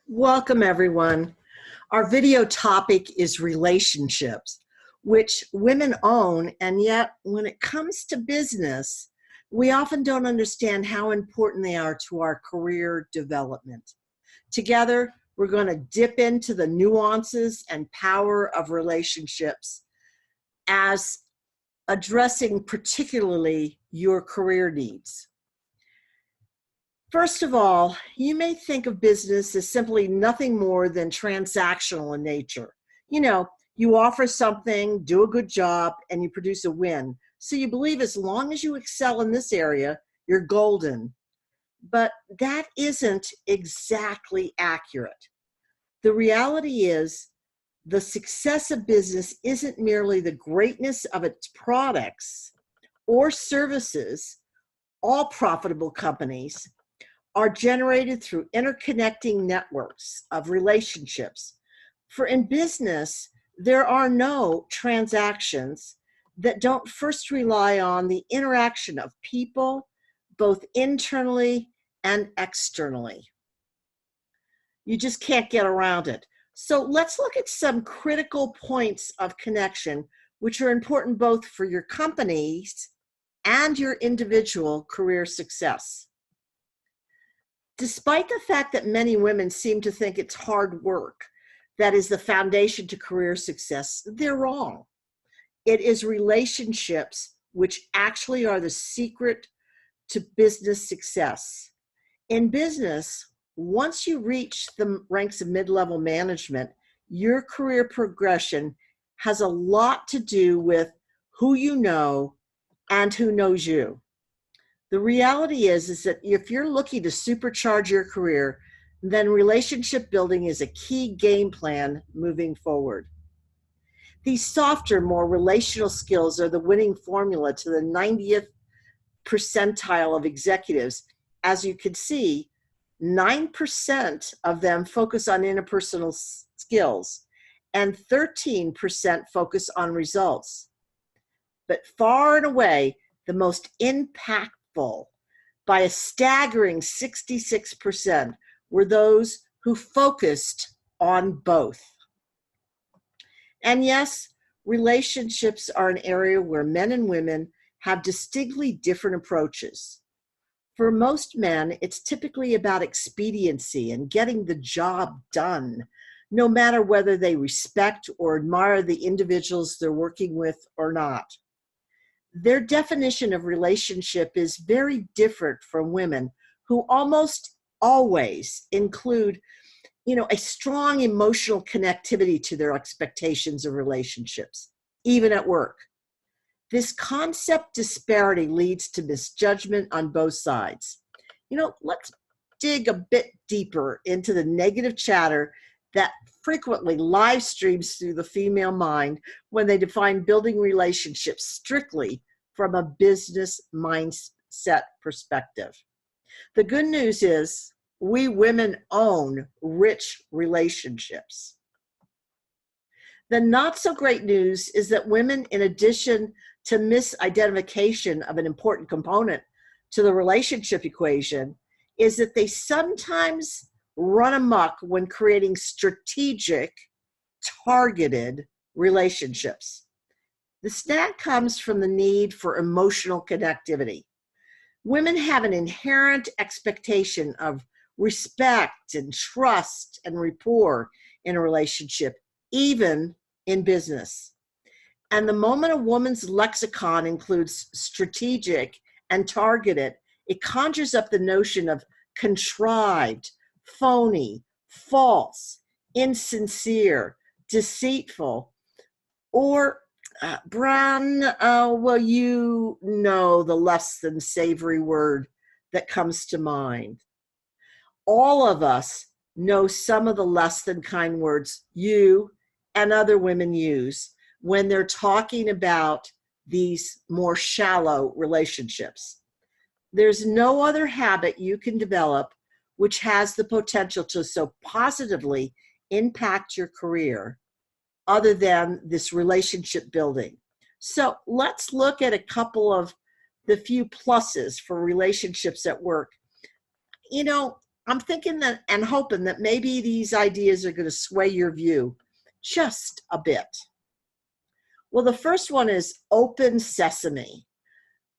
Welcome, everyone. Our video topic is relationships, which women own, and yet when it comes to business, we often don't understand how important they are to our career development. Together, we're going to dip into the nuances and power of relationships as addressing particularly your career needs. First of all, you may think of business as simply nothing more than transactional in nature. You offer something, do a good job, and you produce a win. So you believe as long as you excel in this area, you're golden. But that isn't exactly accurate. The reality is, the success of business isn't merely the greatness of its products or services. All profitable companies are generated through interconnecting networks of relationships. For in business, there are no transactions that don't first rely on the interaction of people, both internally and externally. You just can't get around it. So let's look at some critical points of connection, which are important both for your companies and your individual career success. Despite the fact that many women seem to think it's hard work that is the foundation to career success, they're wrong. It is relationships which actually are the secret to business success. In business, once you reach the ranks of mid-level management, your career progression has a lot to do with who you know and who knows you. The reality is that if you're looking to supercharge your career, then relationship building is a key game plan moving forward. These softer, more relational skills are the winning formula to the 90th percentile of executives. As you can see, 9% of them focus on interpersonal skills and 13% focus on results. But far and away, the most impactful, by a staggering 66%, were those who focused on both. And yes, relationships are an area where men and women have distinctly different approaches. For most men, it's typically about expediency and getting the job done, no matter whether they respect or admire the individuals they're working with or not. Their definition of relationship is very different from women who almost always include, a strong emotional connectivity to their expectations of relationships, even at work. This concept disparity leads to misjudgment on both sides. Let's dig a bit deeper into the negative chatter that frequently live streams through the female mind when they define building relationships strictly from a business mindset perspective. The good news is we women own rich relationships. The not so great news is that women, in addition to misidentification of an important component to the relationship equation, is that they sometimes run amok when creating strategic, targeted relationships. The snag comes from the need for emotional connectivity. Women have an inherent expectation of respect and trust and rapport in a relationship, even in business. And the moment a woman's lexicon includes strategic and targeted, it conjures up the notion of contrived, phony, false, insincere, deceitful, or Brown, the less than savory word that comes to mind. All of us know some of the less than kind words you and other women use when they're talking about these more shallow relationships. There's no other habit you can develop which has the potential to so positively impact your career other than this relationship building. So let's look at a couple of the few pluses for relationships at work. I'm thinking that and hoping that maybe these ideas are going to sway your view just a bit. Well, the first one is open sesame.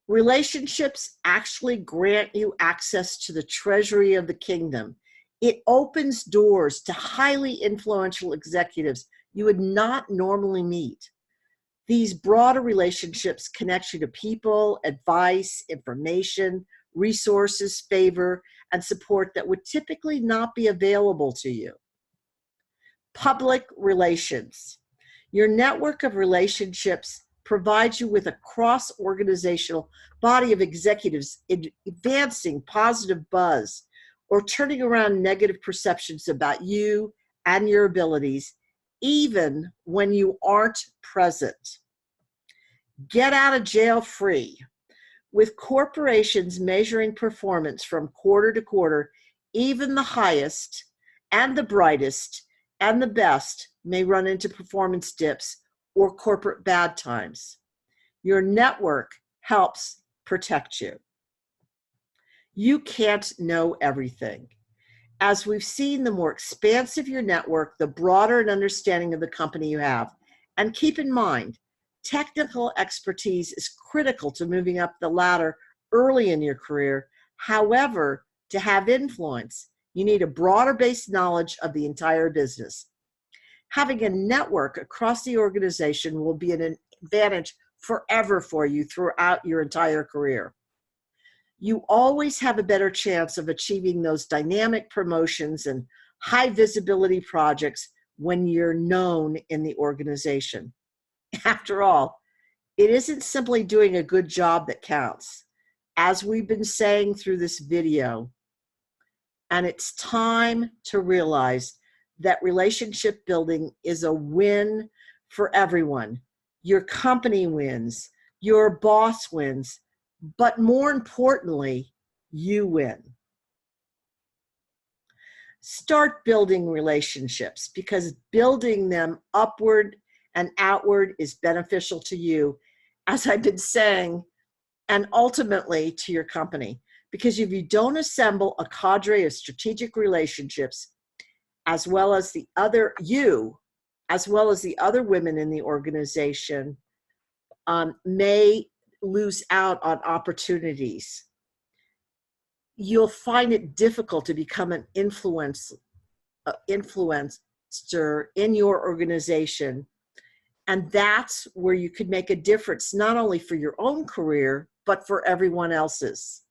Relationships actually grant you access to the treasury of the kingdom. It opens doors to highly influential executives you would not normally meet. These broader relationships connect you to people, advice, information, resources, favor, and support that would typically not be available to you. Public relations. Your network of relationships provides you with a cross-organizational body of executives advancing positive buzz or turning around negative perceptions about you and your abilities, even when you aren't present. Get out of jail free. With corporations measuring performance from quarter to quarter, even the highest and the brightest and the best may run into performance dips or corporate bad times. Your network helps protect you. You can't know everything. As we've seen, the more expansive your network, the broader an understanding of the company you have. And keep in mind, technical expertise is critical to moving up the ladder early in your career. However, to have influence, you need a broader based knowledge of the entire business. Having a network across the organization will be an advantage forever for you throughout your entire career. You always have a better chance of achieving those dynamic promotions and high visibility projects when you're known in the organization. After all, it isn't simply doing a good job that counts. As we've been saying through this video, and it's time to realize that relationship building is a win for everyone. Your company wins, your boss wins, but more importantly, you win. Start building relationships because building them upward and outward is beneficial to you, as I've been saying, and ultimately to your company. Because if you don't assemble a cadre of strategic relationships, as well as the other women in the organization, may lose out on opportunities. You'll find it difficult to become an influencer in your organization. And that's where you could make a difference, not only for your own career, but for everyone else's.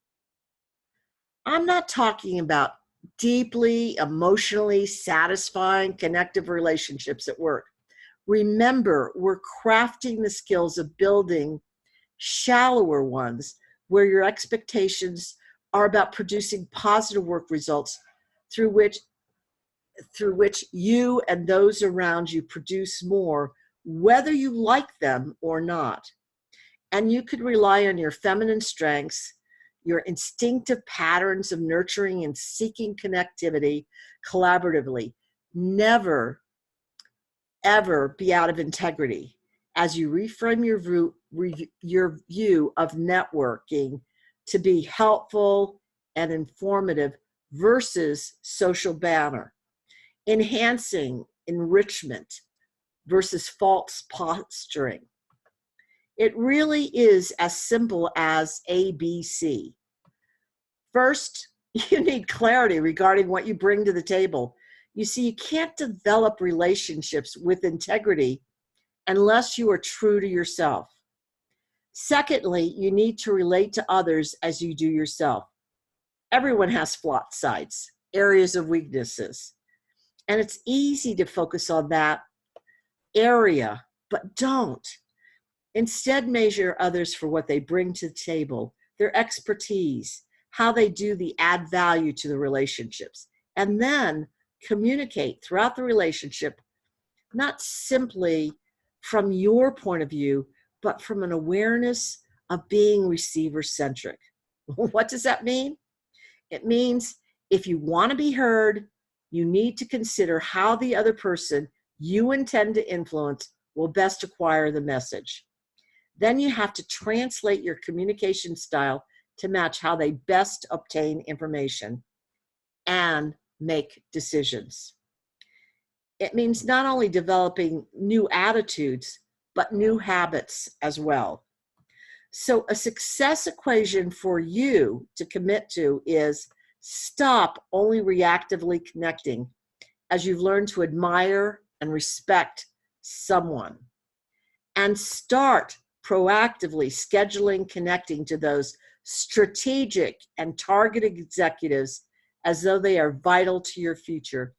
I'm not talking about deeply, emotionally satisfying, connective relationships at work. Remember, we're crafting the skills of building shallower ones where your expectations are about producing positive work results through which you and those around you produce more, whether you like them or not. And you could rely on your feminine strengths, your instinctive patterns of nurturing and seeking connectivity collaboratively. Never, ever be out of integrity as you reframe your view of networking to be helpful and informative versus social banner, enhancing enrichment versus false posturing. It really is as simple as ABC. First, you need clarity regarding what you bring to the table. You see, you can't develop relationships with integrity unless you are true to yourself. Secondly, you need to relate to others as you do yourself. Everyone has flawed sides, areas of weaknesses, and it's easy to focus on that area, but don't. Instead, measure others for what they bring to the table, their expertise, how they do the add value to the relationships, and then communicate throughout the relationship, not simply from your point of view, but from an awareness of being receiver-centric. What does that mean? It means if you want to be heard, you need to consider how the other person you intend to influence will best acquire the message. Then you have to translate your communication style to match how they best obtain information. and make decisions. It means not only developing new attitudes, but new habits as well. So a success equation for you to commit to is stop only reactively connecting as you've learned to admire and respect someone, and start proactively scheduling connecting to those strategic and targeted executives as though they are vital to your future,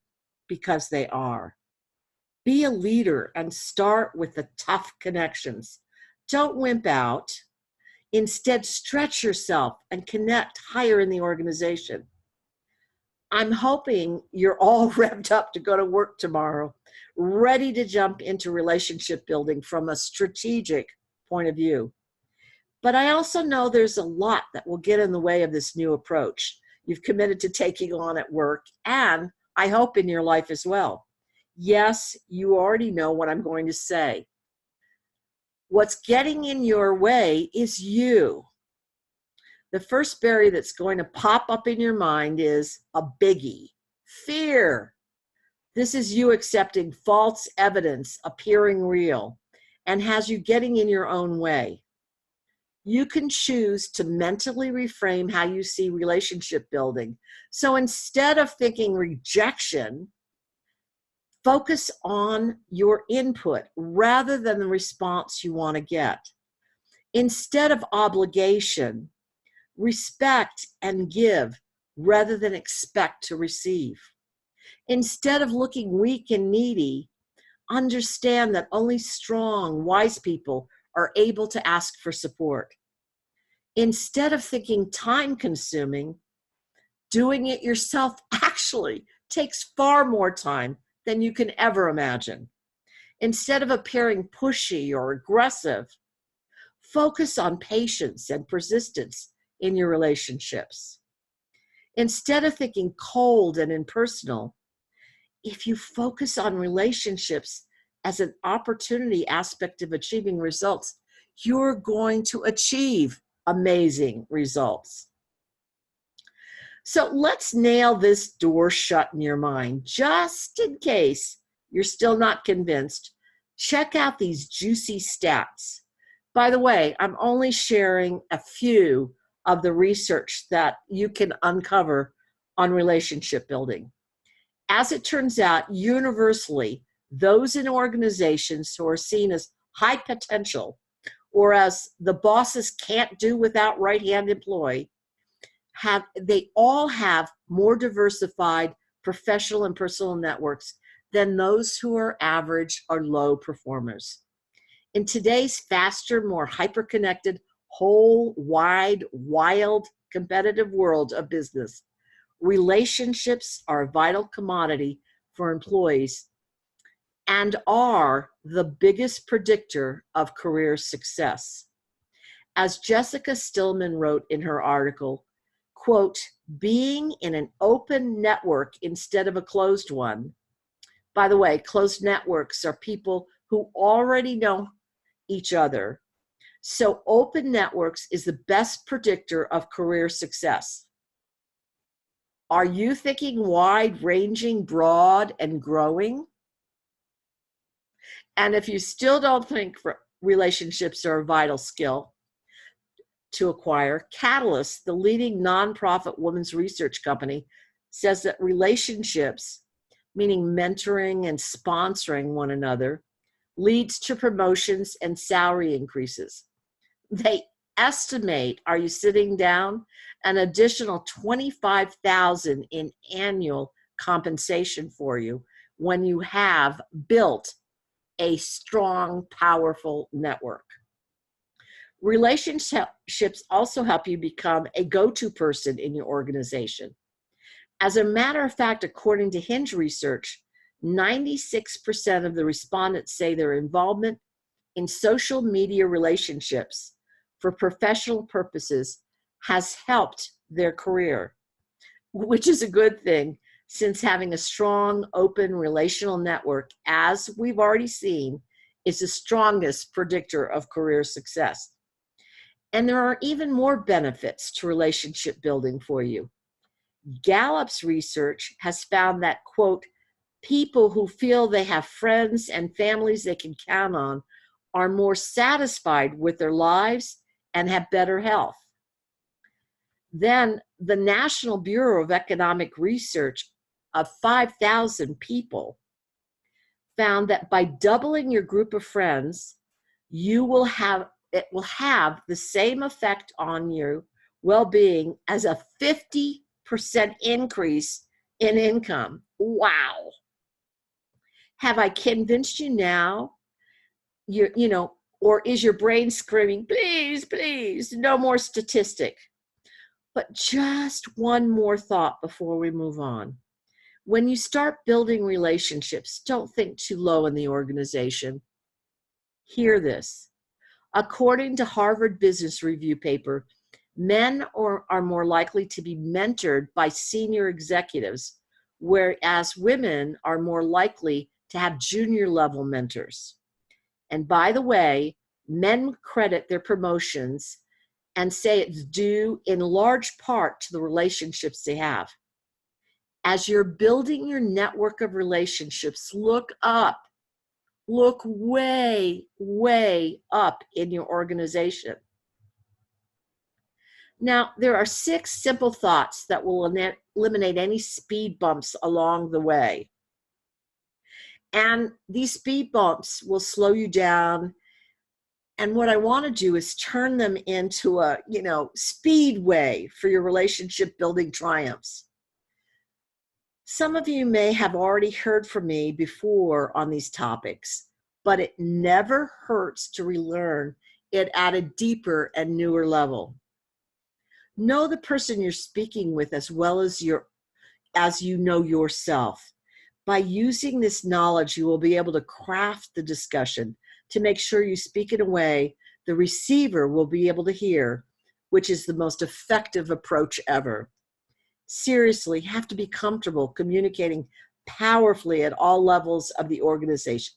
because they are. Be a leader and start with the tough connections. Don't wimp out. Instead, stretch yourself and connect higher in the organization. I'm hoping you're all revved up to go to work tomorrow, ready to jump into relationship building from a strategic point of view. But I also know there's a lot that will get in the way of this new approach you've committed to taking on at work, and I hope in your life as well. Yes, you already know what I'm going to say. What's getting in your way is you. The first barrier that's going to pop up in your mind is a biggie: fear. This is you accepting false evidence appearing real and has you getting in your own way. You can choose to mentally reframe how you see relationship building. So instead of thinking rejection, focus on your input rather than the response you want to get. Instead of obligation, respect and give rather than expect to receive. Instead of looking weak and needy, understand that only strong, wise people are able to ask for support. Instead of thinking time-consuming, doing it yourself actually takes far more time than you can ever imagine. Instead of appearing pushy or aggressive, focus on patience and persistence in your relationships. Instead of thinking cold and impersonal, if you focus on relationships as an opportunity aspect of achieving results, you're going to achieve amazing results. So let's nail this door shut in your mind. Just in case you're still not convinced, check out these juicy stats. By the way, I'm only sharing a few of the research that you can uncover on relationship building. As it turns out, universally, those in organizations who are seen as high potential or as the bosses can't do without right-hand employee, they all have more diversified professional and personal networks than those who are average or low performers. In today's faster, more hyper-connected, whole, wide, wild, competitive world of business, relationships are a vital commodity for employees and are the biggest predictor of career success. As Jessica Stillman wrote in her article, quote, being in an open network instead of a closed one. By the way, closed networks are people who already know each other. So open networks is the best predictor of career success. Are you thinking wide-ranging, broad, and growing? And if you still don't think relationships are a vital skill to acquire, Catalyst, the leading nonprofit women's research company, says that relationships, meaning mentoring and sponsoring one another, leads to promotions and salary increases. They estimate, are you sitting down, an additional $25,000 in annual compensation for you when you have built a strong, powerful network. Relationships also help you become a go-to person in your organization. As a matter of fact, according to Hinge research, 96% of the respondents say their involvement in social media relationships for professional purposes has helped their career, which is a good thing, since having a strong, open relational network, as we've already seen, is the strongest predictor of career success. And there are even more benefits to relationship building for you. Gallup's research has found that, quote, people who feel they have friends and families they can count on are more satisfied with their lives and have better health. Then the National Bureau of Economic Research of 5,000 people found that by doubling your group of friends, it will have the same effect on your well-being as a 50% increase in income. Wow. Have I convinced you now? Or is your brain screaming, please, please, no more statistic? But just one more thought before we move on. When you start building relationships, don't think too low in the organization. Hear this. According to Harvard Business Review paper, men are more likely to be mentored by senior executives, whereas women are more likely to have junior level mentors. And by the way, men credit their promotions and say it's due in large part to the relationships they have. As you're building your network of relationships, look up. Look way, way up in your organization. Now, there are 6 simple thoughts that will eliminate any speed bumps along the way. And these speed bumps will slow you down. And what I want to do is turn them into a, speedway for your relationship building triumphs. Some of you may have already heard from me before on these topics, but it never hurts to relearn it at a deeper and newer level. Know the person you're speaking with as well as you know yourself. By using this knowledge, you will be able to craft the discussion to make sure you speak in a way the receiver will be able to hear, which is the most effective approach ever. Seriously, have to be comfortable communicating powerfully at all levels of the organization,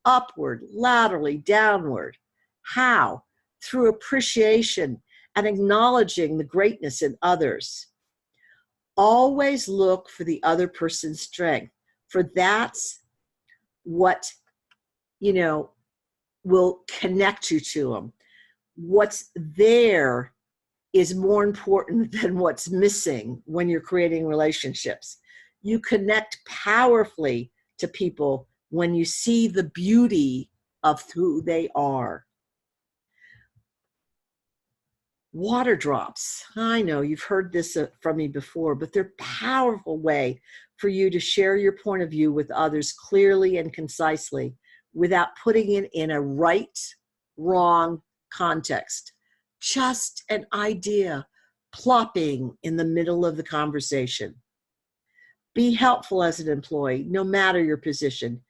upward, laterally, downward. How? Through appreciation and acknowledging the greatness in others. Always look for the other person's strength, for that's what, will connect you to them. What's there is more important than what's missing when you're creating relationships. You connect powerfully to people when you see the beauty of who they are. Water drops. I know you've heard this from me before, but they're a powerful way for you to share your point of view with others clearly and concisely without putting it in a right, wrong context. Just an idea plopping in the middle of the conversation. Be helpful as an employee, no matter your position.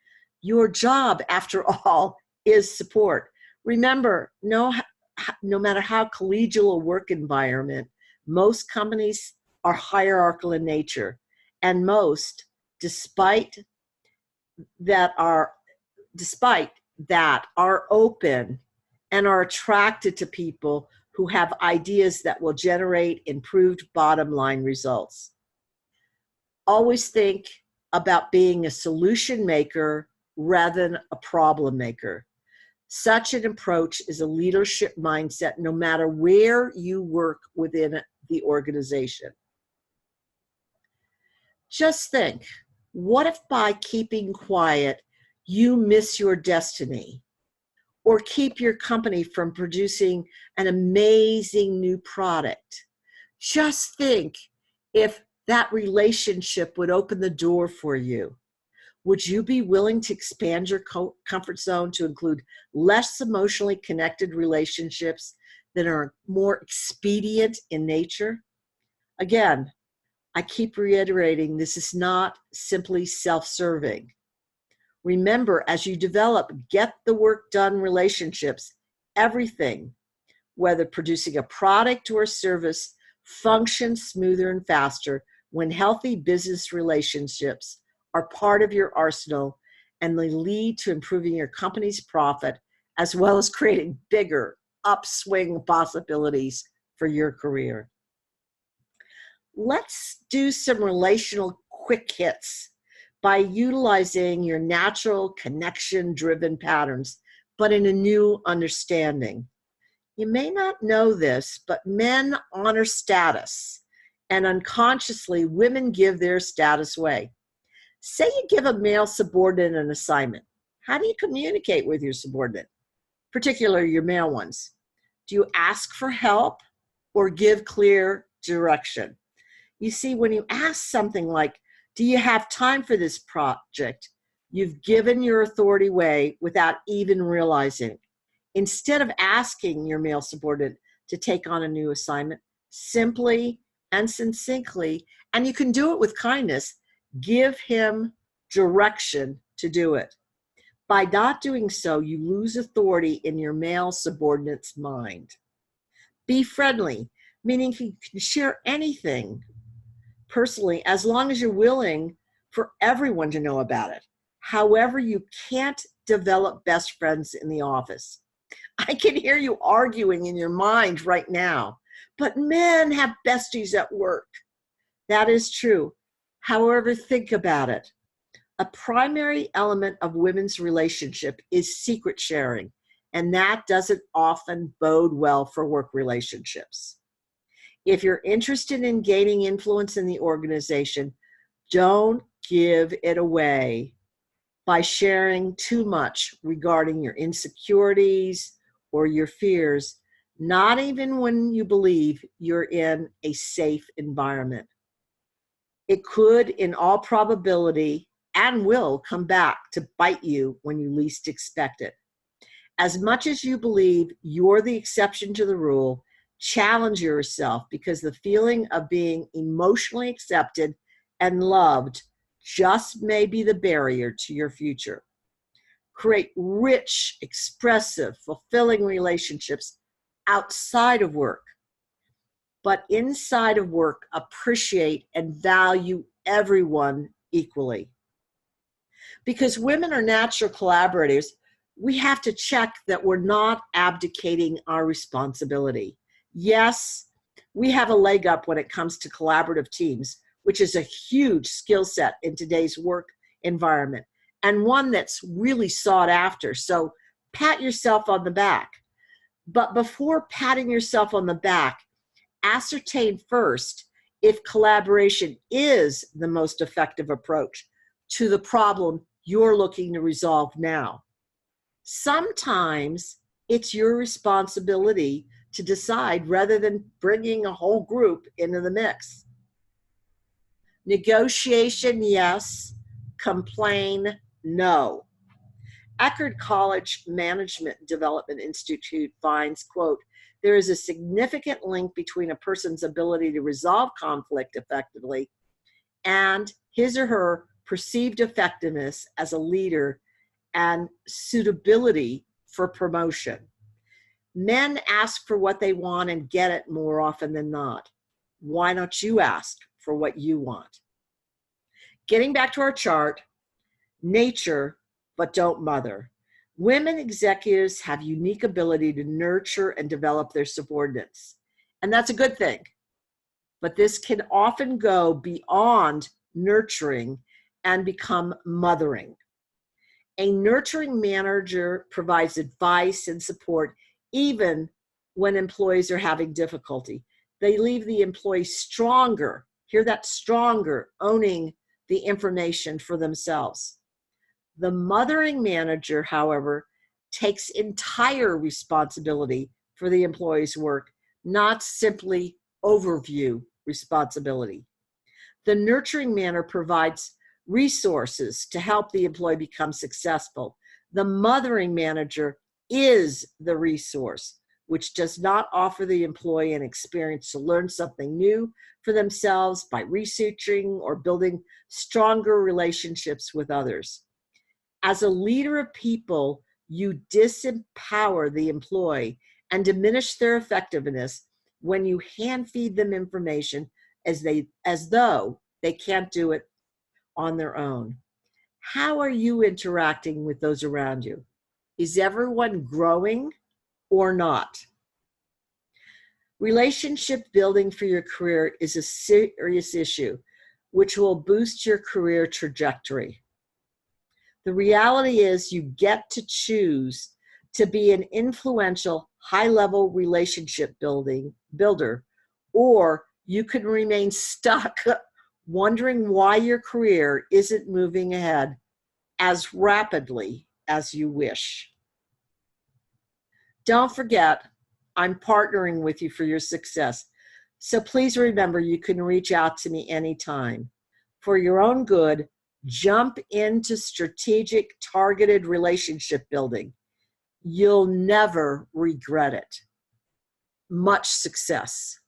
Your job, after all, is support. Remember, no matter how collegial a work environment, most companies are hierarchical in nature, and most, despite that, are open and are attracted to people who have ideas that will generate improved bottom line results. Always think about being a solution maker rather than a problem maker. Such an approach is a leadership mindset no matter where you work within the organization. Just think, what if by keeping quiet, you miss your destiny? Or keep your company from producing an amazing new product? Just think if that relationship would open the door for you. Would you be willing to expand your comfort zone to include less emotionally connected relationships that are more expedient in nature? Again, I keep reiterating, this is not simply self-serving. Remember, as you develop get the work done relationships, everything, whether producing a product or a service, functions smoother and faster when healthy business relationships are part of your arsenal, and they lead to improving your company's profit as well as creating bigger upswing possibilities for your career. Let's do some relational quick hits by utilizing your natural connection-driven patterns, but in a new understanding. You may not know this, but men honor status, and unconsciously, women give their status away. Say you give a male subordinate an assignment. How do you communicate with your subordinate, particularly your male ones? Do you ask for help or give clear direction? You see, when you ask something like, do you have time for this project? You've given your authority away without even realizing it. Instead of asking your male subordinate to take on a new assignment, simply and succinctly, and you can do it with kindness, give him direction to do it. By not doing so, you lose authority in your male subordinate's mind. Be friendly, meaning he can share anything personally as long as you're willing for everyone to know about it. However, you can't develop best friends in the office. I can hear you arguing in your mind right now, but men have besties at work. That is true. However, think about it. A primary element of women's relationship is secret sharing, and that doesn't often bode well for work relationships. If you're interested in gaining influence in the organization, don't give it away by sharing too much regarding your insecurities or your fears, not even when you believe you're in a safe environment. It could, in all probability, and will come back to bite you when you least expect it. As much as you believe you're the exception to the rule, challenge yourself, because the feeling of being emotionally accepted and loved just may be the barrier to your future. Create rich, expressive, fulfilling relationships outside of work. But inside of work, appreciate and value everyone equally. Because women are natural collaborators, we have to check that we're not abdicating our responsibility. Yes, we have a leg up when it comes to collaborative teams, which is a huge skill set in today's work environment, and one that's really sought after. So pat yourself on the back. But before patting yourself on the back, ascertain first if collaboration is the most effective approach to the problem you're looking to resolve now. Sometimes it's your responsibility to decide rather than bringing a whole group into the mix. Negotiation, yes. Complain, no. Eckerd College Management Development Institute finds, quote, there is a significant link between a person's ability to resolve conflict effectively and his or her perceived effectiveness as a leader and suitability for promotion. Men ask for what they want and get it more often than not. Why don't you ask for what you want? Getting back to our chart, nature, but don't mother. Women executives have unique ability to nurture and develop their subordinates, and that's a good thing. But this can often go beyond nurturing and become mothering. A nurturing manager provides advice and support even when employees are having difficulty. They leave the employee stronger, hear that, stronger, owning the information for themselves. The mothering manager, however, takes entire responsibility for the employee's work, not simply overview responsibility. The nurturing manager provides resources to help the employee become successful. The mothering manager is the resource, which does not offer the employee an experience to learn something new for themselves by researching or building stronger relationships with others. As a leader of people, you disempower the employee and diminish their effectiveness when you hand feed them information as though they can't do it on their own. How are you interacting with those around you? Is everyone growing or not? Relationship building for your career is a serious issue, which will boost your career trajectory. The reality is you get to choose to be an influential, high-level relationship builder, or you can remain stuck wondering why your career isn't moving ahead as rapidly as you wish. Don't forget, I'm partnering with you for your success. So please remember you can reach out to me anytime. For your own good, jump into strategic, targeted relationship building. You'll never regret it. Much success.